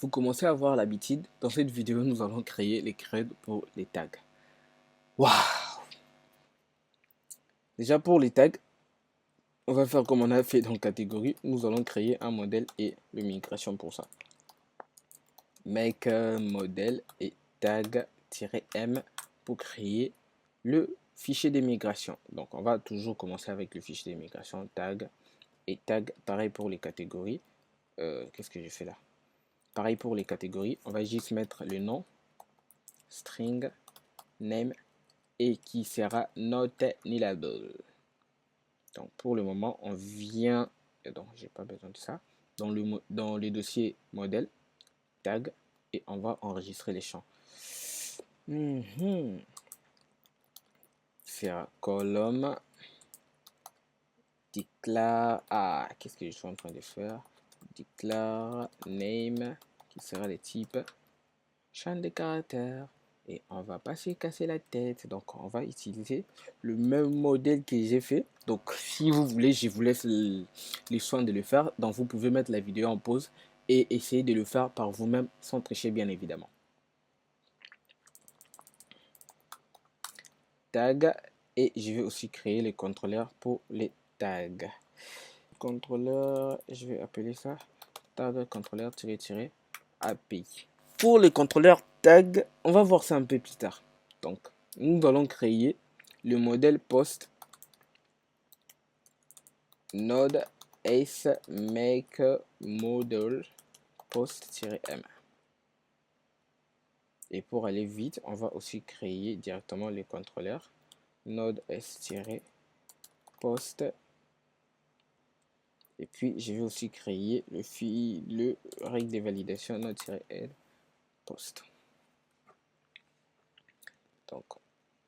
Vous commencez à avoir l'habitude. Dans cette vidéo, nous allons créer les creds pour les tags. Waouh! Déjà pour les tags, on va faire comme on a fait dans catégorie. Nous allons créer un modèle et le migration pour ça. Make modèle et tag-m pour créer le fichier des migrations. Donc on va toujours commencer avec le fichier des migrations, tag et tag. Pareil pour les catégories. Qu'est-ce que j'ai fait là? Pareil pour les catégories, on va juste mettre le nom, string, name, et qui sera not nullable. Donc pour le moment, on vient, donc j'ai pas besoin de ça, dans le dossier modèle, tag, et on va enregistrer les champs. Faire colonne, declare, qu'est-ce que je suis en train de faire? Declare name, qui sera le type champ de caractère. Et on va pas se casser la tête, donc on va utiliser le même modèle que j'ai fait. Donc si vous voulez, je vous laisse les soins de le faire. Donc vous pouvez mettre la vidéo en pause et essayer de le faire par vous-même sans tricher, bien évidemment. Tag, et je vais aussi créer les contrôleurs pour les tags. Contrôleur, je vais appeler ça tag contrôleur API. Pour les contrôleurs tag, on va voir ça un peu plus tard. Donc, nous allons créer le modèle post node s make model post-m. Et pour aller vite, on va aussi créer directement les contrôleurs node s-post. Et puis, je vais aussi créer le règle de validation node-l post. Donc,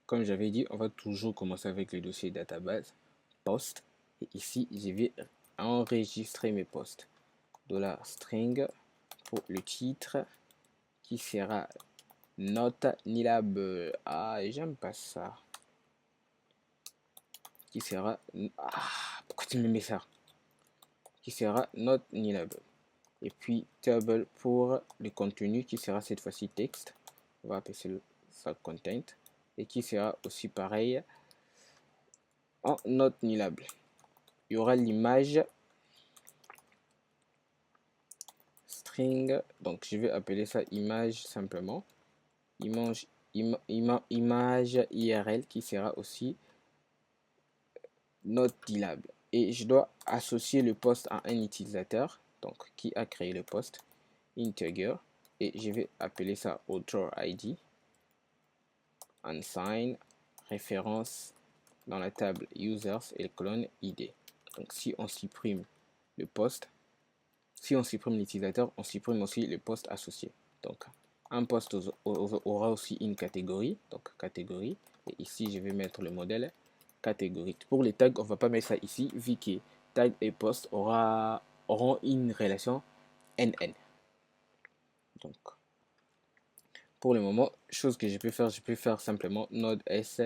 comme j'avais dit, on va toujours commencer avec le dossier database post. Et ici, je vais enregistrer mes posts. $string pour le titre qui sera not nullable. J'aime pas ça. Qui sera. Pourquoi tu me mets ça? Qui sera not nullable. Et puis table pour le contenu qui sera cette fois-ci texte. On va appeler ça content. Et qui sera aussi pareil en not nullable. Il y aura l'image string, donc je vais appeler ça image simplement, image IRL qui sera aussi not nullable. Et je dois associer le post à un utilisateur, donc qui a créé le post, integer, et je vais appeler ça author ID, unsigned, référence dans la table users et colonne id. Donc si on supprime le post, si on supprime l'utilisateur, on supprime aussi le post associé. Donc, un post aura aussi une catégorie, donc catégorie. Et ici, je vais mettre le modèle catégorie. Pour les tags, on ne va pas mettre ça ici, vu que tag et post auront une relation NN. Donc, pour le moment, chose que je peux faire simplement node s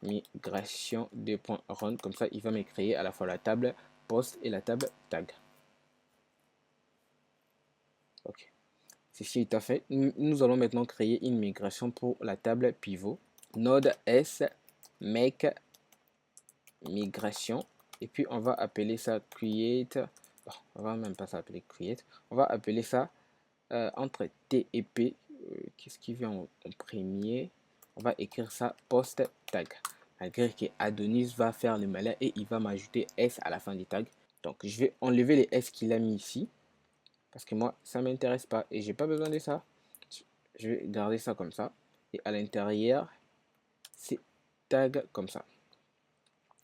migration 2.run. Comme ça, il va me créer à la fois la table post et la table tag. Ok. Ceci étant fait, nous allons maintenant créer une migration pour la table pivot. Node s make migration. Et puis on va appeler ça create. On va même pas s'appeler create. On va appeler ça entre T et P. Qu'est-ce qui vient en premier? On va écrire ça post tag. Malgré que Adonis va faire le malin et il va m'ajouter S à la fin du tag. Donc je vais enlever les S qu'il a mis ici. Parce que moi, ça m'intéresse pas et j'ai pas besoin de ça. Je vais garder ça comme ça. Et à l'intérieur, c'est tag comme ça.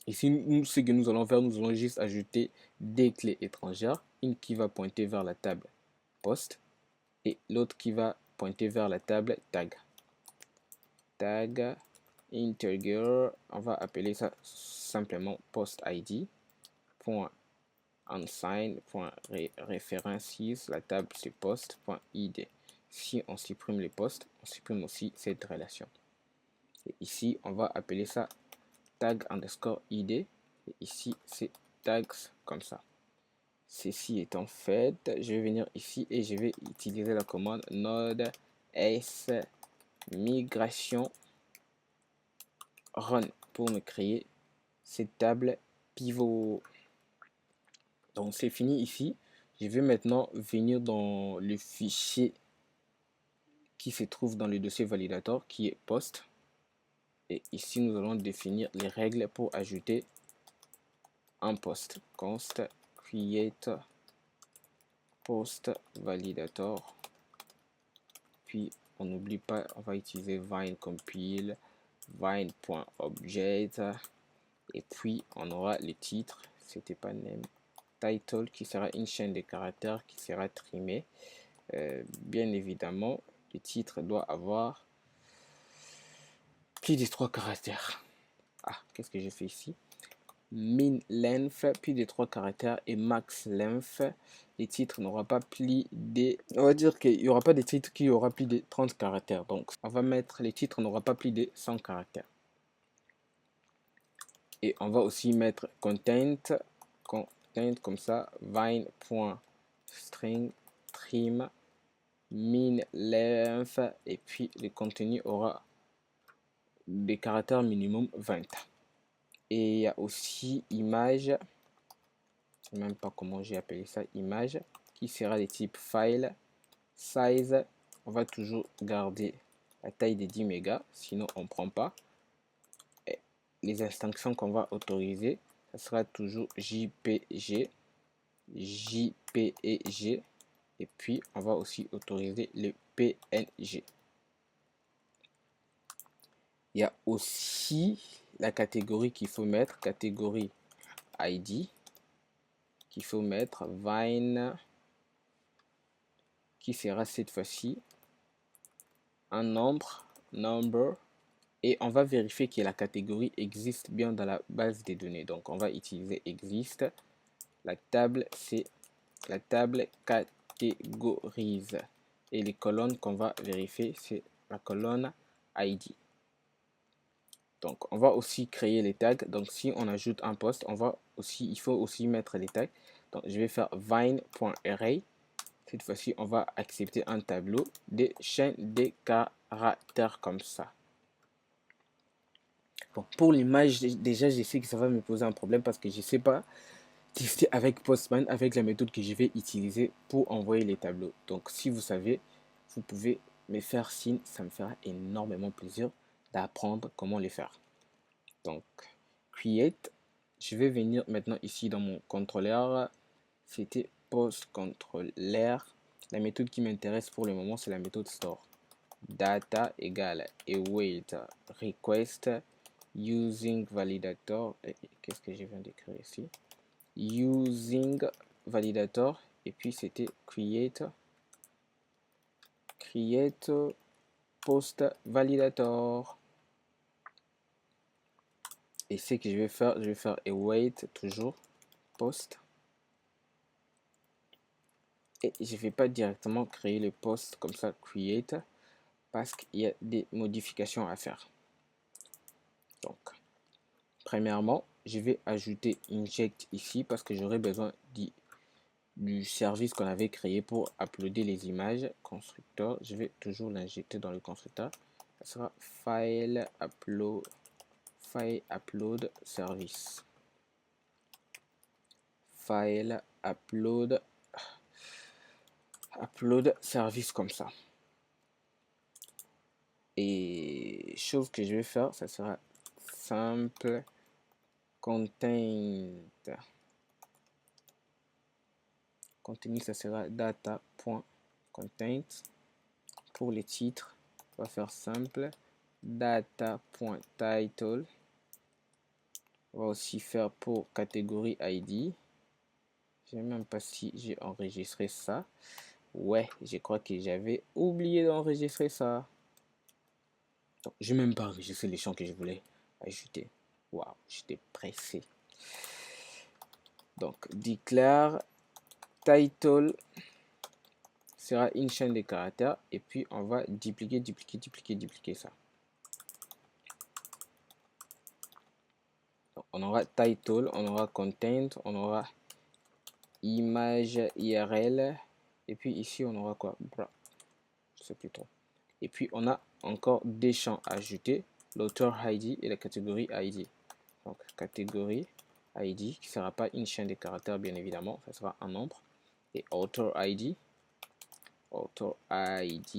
Ici, ce que nous allons faire, nous allons juste ajouter des clés étrangères. Une qui va pointer vers la table post et l'autre qui va pointer vers la table tag. Tag integer, on va appeler ça simplement post id. Unsigned.references, la table c'est post.id. Si on supprime les postes, on supprime aussi cette relation. Et ici, on va appeler ça tag underscore id. Et ici, c'est tags comme ça. Ceci étant fait, je vais venir ici et je vais utiliser la commande node s migration run pour me créer cette table pivot. Donc c'est fini ici. Je vais maintenant venir dans le fichier qui se trouve dans le dossier validator qui est post. Et ici nous allons définir les règles pour ajouter un post. Const create post validator. Puis on n'oublie pas, on va utiliser vine compile, vine.object. Et puis on aura le titre, c'était pas name, title qui sera une chaîne de caractères qui sera trimée. Bien évidemment, le titre doit avoir plus de 3 caractères. Ah, qu'est-ce que j'ai fait ici? Min length, plus de 3 caractères, et max length. Les titres n'aura pas plus de... On va dire qu'il n'y aura pas de titres qui aura plus de 30 caractères. Donc, on va mettre les titres n'aura pas plus de 100 caractères. Et on va aussi mettre content comme ça, vine.string trim min length, et puis le contenu aura des caractères minimum 20. Et il y a aussi image, je ne sais même pas comment j'ai appelé ça, image, qui sera de type file size. On va toujours garder la taille de 10 mégas, sinon on ne prend pas. Et les instructions qu'on va autoriser, ça sera toujours JPG, JPEG, et puis on va aussi autoriser le PNG. Il y a aussi la catégorie qu'il faut mettre, catégorie ID, qu'il faut mettre Vine, qui sera cette fois-ci un nombre, number, et on va vérifier que la catégorie existe bien dans la base des données. Donc on va utiliser existe. La table, c'est la table catégorise. Et les colonnes qu'on va vérifier, c'est la colonne ID. Donc on va aussi créer les tags. Donc si on ajoute un post, il faut aussi mettre les tags. Donc je vais faire vine.array. Cette fois-ci, on va accepter un tableau des chaînes de caractères comme ça. Bon, pour l'image, déjà, je sais que ça va me poser un problème parce que je ne sais pas tester avec Postman, avec la méthode que je vais utiliser pour envoyer les tableaux. Donc, si vous savez, vous pouvez me faire signe. Ça me fera énormément plaisir d'apprendre comment les faire. Donc, create. Je vais venir maintenant ici dans mon contrôleur. C'était postController. La méthode qui m'intéresse pour le moment, c'est la méthode store. Data égale await request using validator. Qu'est-ce que je viens d'écrire ici? Using validator. Et puis c'était create post validator. Et ce que je vais faire await toujours post. Et je ne vais pas directement créer le post comme ça, create, parce qu'il y a des modifications à faire. Donc, premièrement, je vais ajouter inject ici parce que j'aurai besoin du service qu'on avait créé pour uploader les images. Constructeur, je vais toujours l'injecter dans le constructeur. Ça sera file upload service. File upload service comme ça. Et chose que je vais faire, ça sera simple content. Contenu, ça sera data.content. Pour les titres, on va faire simple data.title. On va aussi faire pour catégorie ID. Je ne sais même pas si j'ai enregistré ça. Ouais, je crois que j'avais oublié d'enregistrer ça. Donc, je n'ai même pas enregistré les champs que je voulais ajouter. Waouh, j'étais pressé. Donc, declare title sera une chaîne de caractères et puis on va dupliquer ça. Donc, on aura title, on aura content, on aura image IRL. Et puis ici, on aura quoi? Je sais plus trop. Et puis, on a encore des champs à ajouter, l'auteur ID et la catégorie ID. Donc, catégorie ID, qui ne sera pas une chaîne de caractères, bien évidemment, ça sera un nombre. Et author ID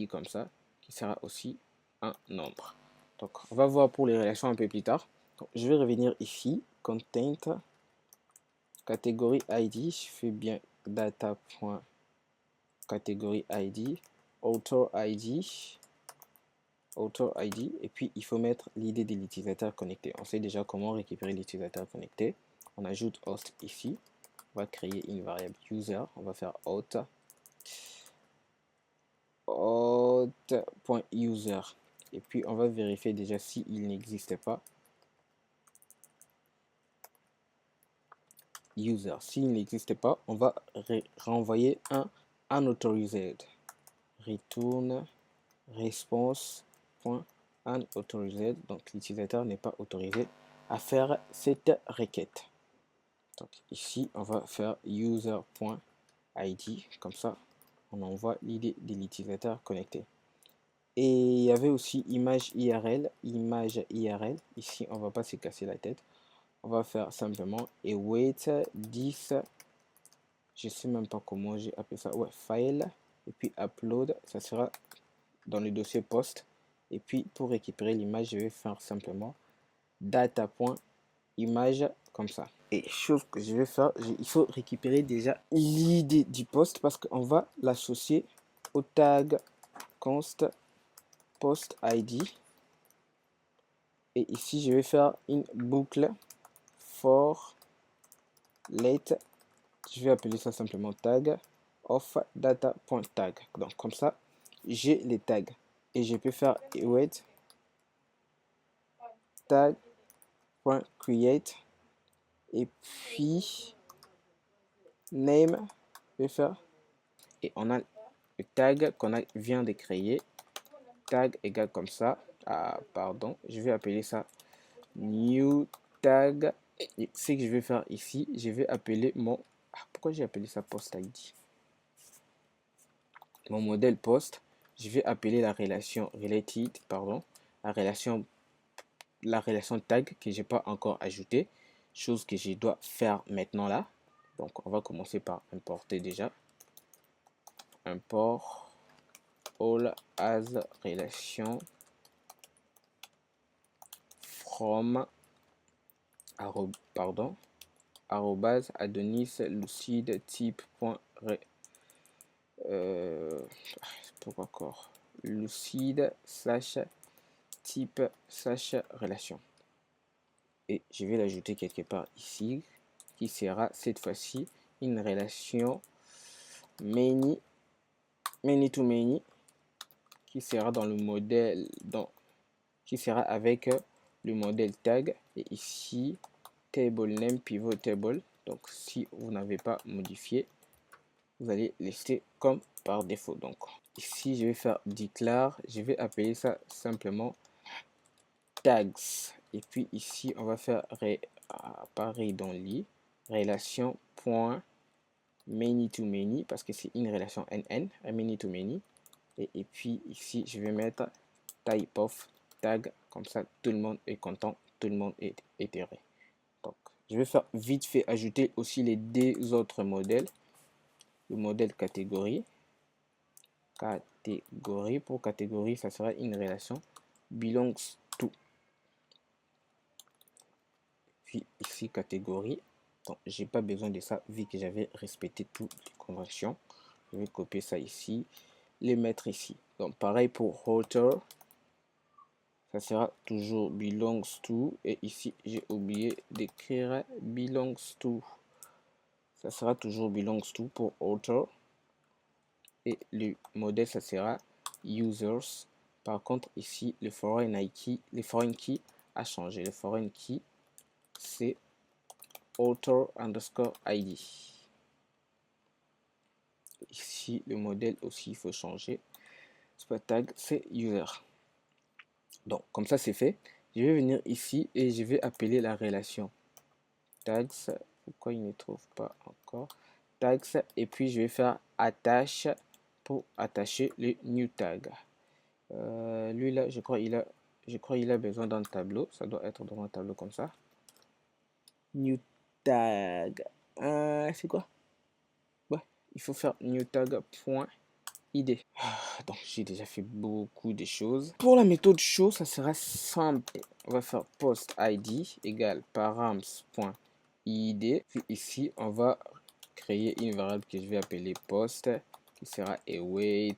comme ça, qui sera aussi un nombre. Donc, on va voir pour les relations un peu plus tard. Donc, je vais revenir ici, content, catégorie ID, je fais bien data.catégorie ID, author ID, et puis il faut mettre l'idée de l'utilisateur connecté. On sait déjà comment récupérer l'utilisateur connecté. On ajoute host ici, on va créer une variable user, on va faire auth.user, et puis on va vérifier déjà s'il n'existe pas. User, s'il n'existe pas, on va renvoyer un unauthorized. Return response.unauthorized, donc l'utilisateur n'est pas autorisé à faire cette requête. Donc ici, on va faire user.id, comme ça, on envoie l'idée de l'utilisateur connecté. Et il y avait aussi image IRL. Ici, on va pas se casser la tête. On va faire simplement await this, je sais même pas comment j'ai appelé ça, ouais, file, et puis upload, ça sera dans le dossier post. Et puis pour récupérer l'image, je vais faire simplement data.image comme ça. Et chose que je vais faire, il faut récupérer déjà l'idée du post parce qu'on va l'associer au tag const post ID. Et ici, je vais faire une boucle for let. Je vais appeler ça simplement tag of data.tag. Donc comme ça, j'ai les tags. Et je peux faire await tag.create. Et puis name, je vais faire. Et on a le tag qu'on vient de créer. Tag égale comme ça. Ah, pardon. Je vais appeler ça new tag. Et ce que je vais faire ici, je vais appeler mon... pourquoi j'ai appelé ça post ID? Mon modèle post, je vais appeler la relation related, pardon, la relation tag que j'ai pas encore ajoutée, chose que je dois faire maintenant là. Donc on va commencer par importer déjà. Import all as relation from arrobase adonis lucide type pourquoi encore lucide slash type slash relation, et je vais l'ajouter quelque part ici qui sera cette fois-ci une relation many to many qui sera dans le modèle qui sera avec le modèle tag, et ici table name pivot table. Donc si vous n'avez pas modifié, vous allez laisser comme par défaut. Donc ici je vais faire declare, je vais appeler ça simplement tags, et puis ici on va faire pareil dans lit relation point many to many parce que c'est une relation NN, many to many, et puis ici je vais mettre type of tag, comme ça tout le monde est content, tout le monde est heureux. Donc je vais faire vite fait ajouter aussi les deux autres modèles. Le modèle catégorie, pour catégorie ça sera une relation belongs to, puis ici catégorie. Donc j'ai pas besoin de ça vu que j'avais respecté toutes les conventions. Je vais copier ça ici, les mettre ici. Donc pareil pour author, ça sera toujours belongs to, et ici j'ai oublié d'écrire belongs to, ça sera toujours belongs to pour author, et le modèle ça sera users. Par contre ici le foreign key a changé. Le foreign key c'est author underscore ID. Ici le modèle aussi il faut changer, spot tag c'est user. Donc comme ça c'est fait. Je vais venir ici et je vais appeler la relation tags. Pourquoi il ne trouve pas encore? tags, et puis je vais faire attache pour attacher le new tag. Lui là, je crois il a besoin d'un tableau. Ça doit être dans un tableau comme ça. New tag. C'est quoi? Ouais, il faut faire new tag point id. Donc j'ai déjà fait beaucoup de choses. Pour la méthode show, ça sera simple. On va faire post id égale params.id. Puis ici, on va créer une variable que je vais appeler post, qui sera await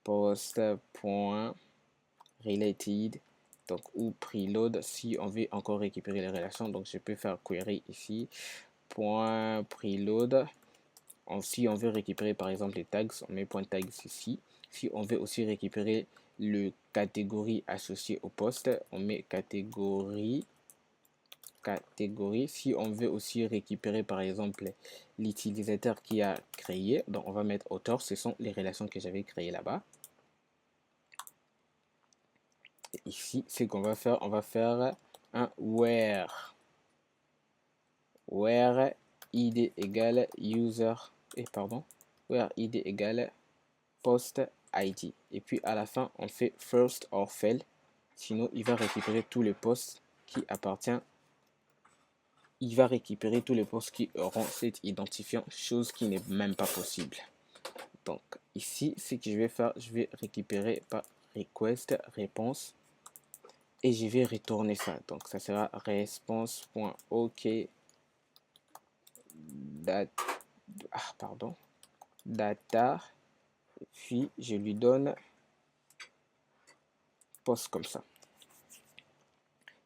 post.related, donc ou preload si on veut encore récupérer les relations. Donc je peux faire query ici point preload. Si on veut récupérer par exemple les tags, on met point tags ici. Si on veut aussi récupérer le catégorie associée au poste, on met catégorie. Si on veut aussi récupérer par exemple l'utilisateur qui a créé, donc on va mettre auteur. Ce sont les relations que j'avais créées là-bas. Ici, c'est qu'on va faire, on va faire un where id égale user where id égale post id, et puis à la fin on fait first or fail, sinon il va récupérer tous les postes qui appartiennent, il va récupérer tous les postes qui auront cet identifiant, chose qui n'est même pas possible. Donc ici, ce que je vais faire, je vais récupérer par request réponse et je vais retourner ça. Donc ça sera response.ok data, puis je lui donne post comme ça.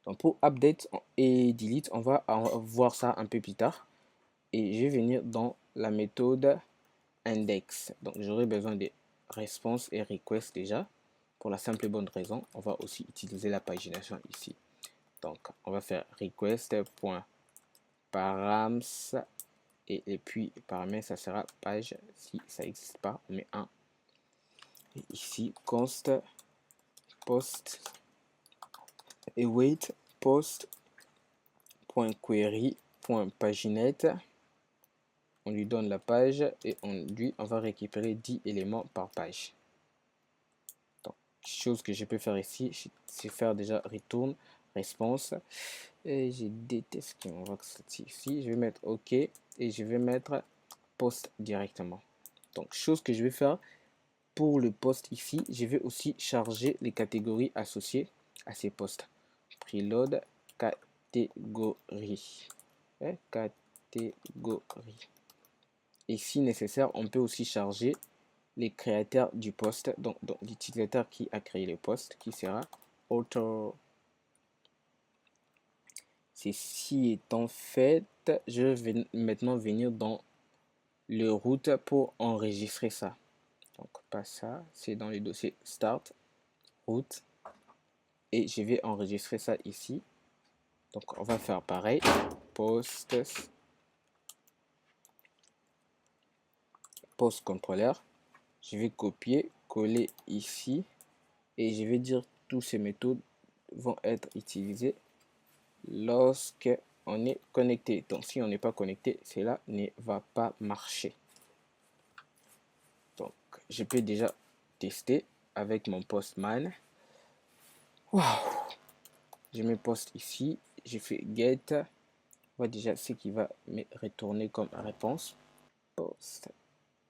Donc pour update et delete, on va voir ça un peu plus tard. Et je vais venir dans la méthode index. Donc j'aurai besoin de response et request déjà. Pour la simple et bonne raison, on va aussi utiliser la pagination ici. Donc on va faire request.params et puis paramètre ça sera page. Si ça n'existe pas, on met 1. Et ici const post await post.query.paginette. On lui donne la page et on va récupérer 10 éléments par page. Donc, chose que je peux faire ici, c'est faire déjà return response. Et je déteste qu'on voit que c'est ici. Je vais mettre OK et je vais mettre post directement. Donc, chose que je vais faire pour le post ici, je vais aussi charger les catégories associées à ces postes. Preload catégorie. Catégorie. Et si nécessaire, on peut aussi charger les créateurs du poste, donc l'utilisateur qui a créé le poste, qui sera author. Ceci étant fait, je vais maintenant venir dans le route pour enregistrer ça. Donc pas ça, c'est dans le dossier start, route, et je vais enregistrer ça ici. Donc on va faire pareil, post controller. Je vais copier, coller ici et je vais dire tous ces méthodes vont être utilisées lorsque on est connecté. Donc si on n'est pas connecté, cela ne va pas marcher. Donc je peux déjà tester avec mon postman. Waouh! Je mets post ici, je fais get. On voit déjà ce qui va me retourner comme réponse. Post.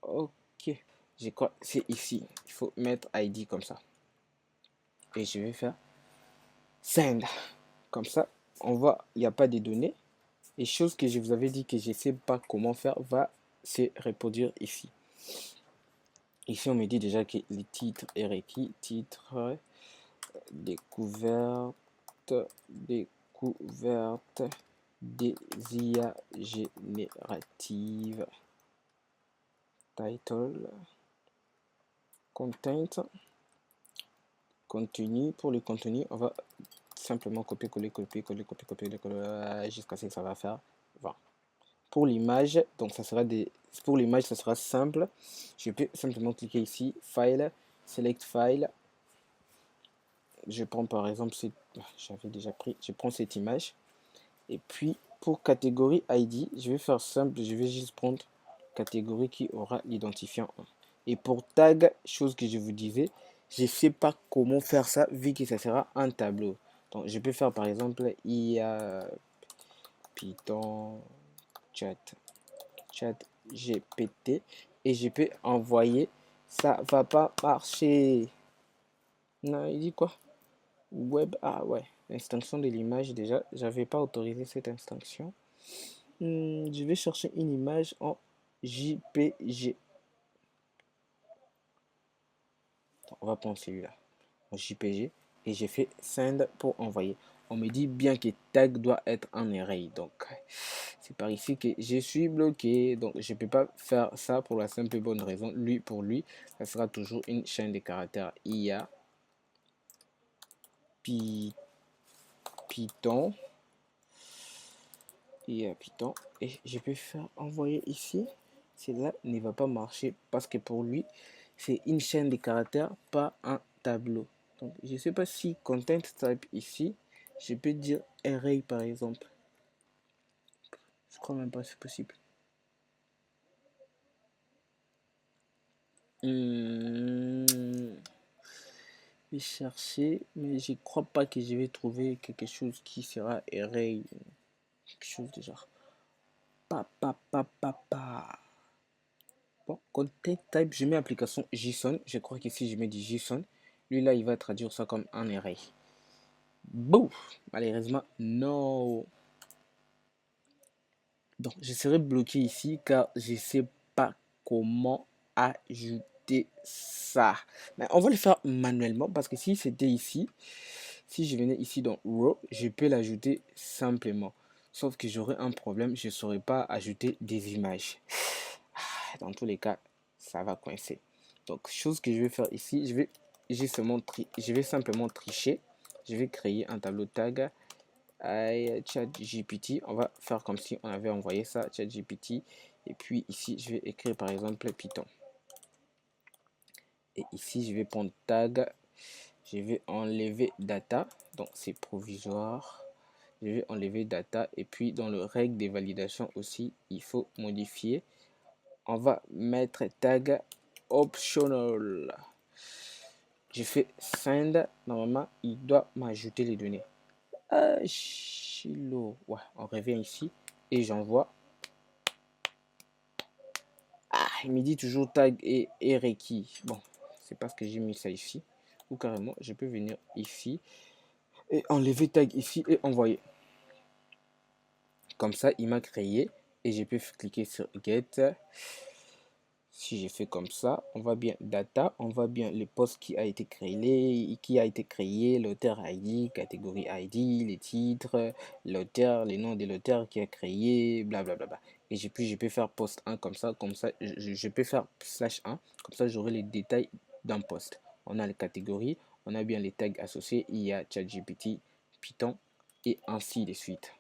Ok. Je crois c'est ici. Il faut mettre ID comme ça. Et je vais faire send. Comme ça, on voit, il n'y a pas de données. Et chose que je vous avais dit que je ne sais pas comment faire, va se reproduire ici. Ici, on me dit déjà que le titre est requis. Titre, découverte des IA générative. Title, content, contenu. Pour le contenu, on va simplement copier-coller jusqu'à ce que ça va faire 20. Pour l'image, donc ça sera pour l'image, ça sera simple. Je peux simplement cliquer ici, file, select file. Je prends par exemple j'avais déjà pris, je prends cette image. Et puis pour catégorie ID, je vais faire simple, je vais juste prendre catégorie qui aura l'identifiant 1. Et pour tag, chose que je vous disais, je ne sais pas comment faire ça vu que ça sera un tableau. Donc je peux faire par exemple IA Python chat GPT et je peux envoyer. Ça va pas marcher. Non, il dit quoi? Web, ah ouais, extinction de l'image déjà, j'avais pas autorisé cette extinction. Je vais chercher une image en JPG. On va prendre celui-là, en JPG, et j'ai fait send pour envoyer. On me dit bien que tag doit être en array, donc c'est par ici que je suis bloqué. Donc je peux pas faire ça pour la simple et bonne raison. Pour lui, ça sera toujours une chaîne de caractères IA Python. Python, et je peux faire envoyer ici. Cela ne va pas marcher parce que pour lui c'est une chaîne de caractères, pas un tableau. Donc je sais pas si content type ici je peux dire array par exemple. Je crois même pas c'est possible. Je vais chercher, mais je crois pas que je vais trouver quelque chose qui sera array, quelque chose de genre Bon, content type, je mets application JSON. Je crois qu'ici, je mets du JSON. Lui, là, il va traduire ça comme un array. Boum! Malheureusement, non. Donc, je serai bloqué ici car je ne sais pas comment ajouter ça. Mais on va le faire manuellement parce que si c'était ici, si je venais ici dans Raw, je peux l'ajouter simplement. Sauf que j'aurais un problème, je ne saurais pas ajouter des images. Dans tous les cas, ça va coincer. Donc, chose que je vais faire ici, je vais simplement tricher. Je vais créer un tableau tag ChatGPT. On va faire comme si on avait envoyé ça ChatGPT. Et puis ici, je vais écrire par exemple Python. Et ici, je vais prendre tag. Je vais enlever data. Donc, c'est provisoire. Je vais enlever data. Et puis, dans le règle des validations aussi, il faut modifier. On va mettre tag optional. Je fais send. Normalement, il doit m'ajouter les données. Chilo. Ouais, on revient ici et j'envoie. Ah, il me dit toujours tag et requis. Bon, c'est parce que j'ai mis ça ici. Ou carrément, je peux venir ici et enlever tag ici et envoyer. Comme ça, il m'a créé et je peux cliquer sur get. Si je fais comme ça, on voit bien data, on voit bien le poste qui a été créé, l'auteur ID, catégorie ID, les titres, l'auteur, les noms de l'auteur qui a créé, blablabla. Et je peux faire post 1 comme ça, je peux faire /1, comme ça j'aurai les détails d'un poste. On a les catégories, on a bien les tags associés, IA, ChatGPT, Python et ainsi de suite.